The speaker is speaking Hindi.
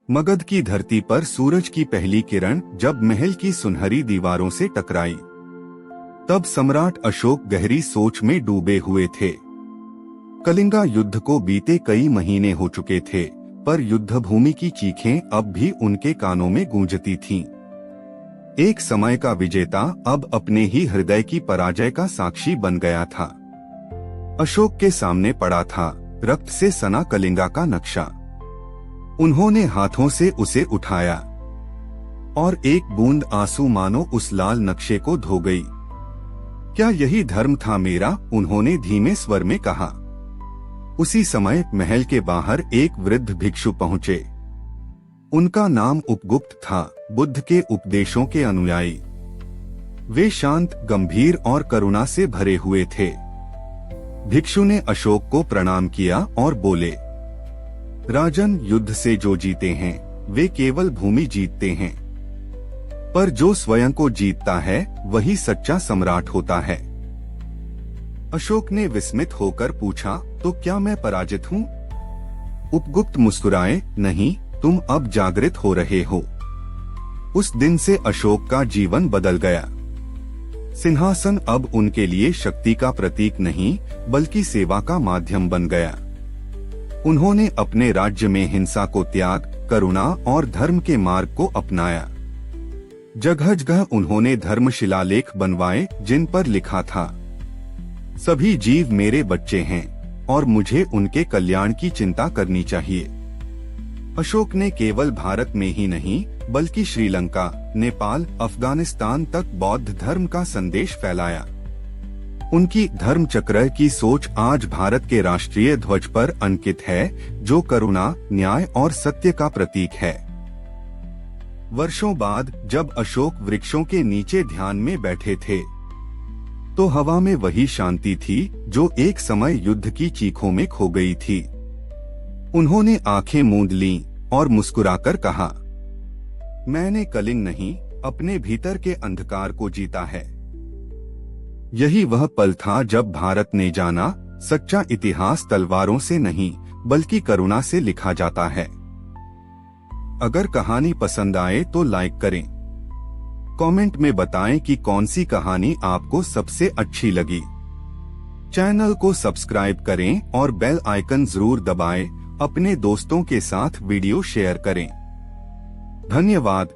मगध की धरती पर सूरज की पहली किरण जब महल की सुनहरी दीवारों से टकराई, तब सम्राट अशोक गहरी सोच में डूबे हुए थे। कलिंगा युद्ध को बीते कई महीने हो चुके थे, पर युद्ध भूमि की चीखें अब भी उनके कानों में गूंजती थीं। एक समय का विजेता अब अपने ही हृदय की पराजय का साक्षी बन गया था। अशोक के सामने पड़ा था रक्त से सना कलिंगा का नक्शा। उन्होंने हाथों से उसे उठाया और एक बूंद आंसू मानो उस लाल नक्शे को धो गई। क्या यही धर्म था मेरा? उन्होंने धीमे स्वर में कहा। उसी समय महल के बाहर एक वृद्ध भिक्षु पहुंचे। उनका नाम उपगुप्त था, बुद्ध के उपदेशों के अनुयायी। वे शांत, गंभीर और करुणा से भरे हुए थे। भिक्षु ने अशोक को प्रणाम किया और बोले, राजन, युद्ध से जो जीते हैं वे केवल भूमि जीतते हैं, पर जो स्वयं को जीतता है वही सच्चा सम्राट होता है। अशोक ने विस्मित होकर पूछा, तो क्या मैं पराजित हूँ? उपगुप्त मुस्कुराए, नहीं, तुम अब जागृत हो रहे हो। उस दिन से अशोक का जीवन बदल गया। सिंहासन अब उनके लिए शक्ति का प्रतीक नहीं, बल्कि सेवा का माध्यम बन गया। उन्होंने अपने राज्य में हिंसा को त्याग, करुणा और धर्म के मार्ग को अपनाया। जगह जगह उन्होंने धर्म शिलालेख बनवाए, जिन पर लिखा था, सभी जीव मेरे बच्चे हैं और मुझे उनके कल्याण की चिंता करनी चाहिए। अशोक ने केवल भारत में ही नहीं, बल्कि श्रीलंका, नेपाल, अफगानिस्तान तक बौद्ध धर्म का संदेश फैलाया। उनकी धर्म चक्र की सोच आज भारत के राष्ट्रीय ध्वज पर अंकित है, जो करुणा, न्याय और सत्य का प्रतीक है। वर्षों बाद जब अशोक वृक्षों के नीचे ध्यान में बैठे थे, तो हवा में वही शांति थी जो एक समय युद्ध की चीखों में खो गई थी। उन्होंने आंखें मूंद लीं और मुस्कुराकर कहा, मैंने कलिंग नहीं, अपने भीतर के अंधकार को जीता है। यही वह पल था जब भारत ने जाना, सच्चा इतिहास तलवारों से नहीं, बल्कि करुणा से लिखा जाता है। अगर कहानी पसंद आए तो लाइक करें। कमेंट में बताएं कि कौन सी कहानी आपको सबसे अच्छी लगी। चैनल को सब्सक्राइब करें और बेल आइकन जरूर दबाएं। अपने दोस्तों के साथ वीडियो शेयर करें। धन्यवाद।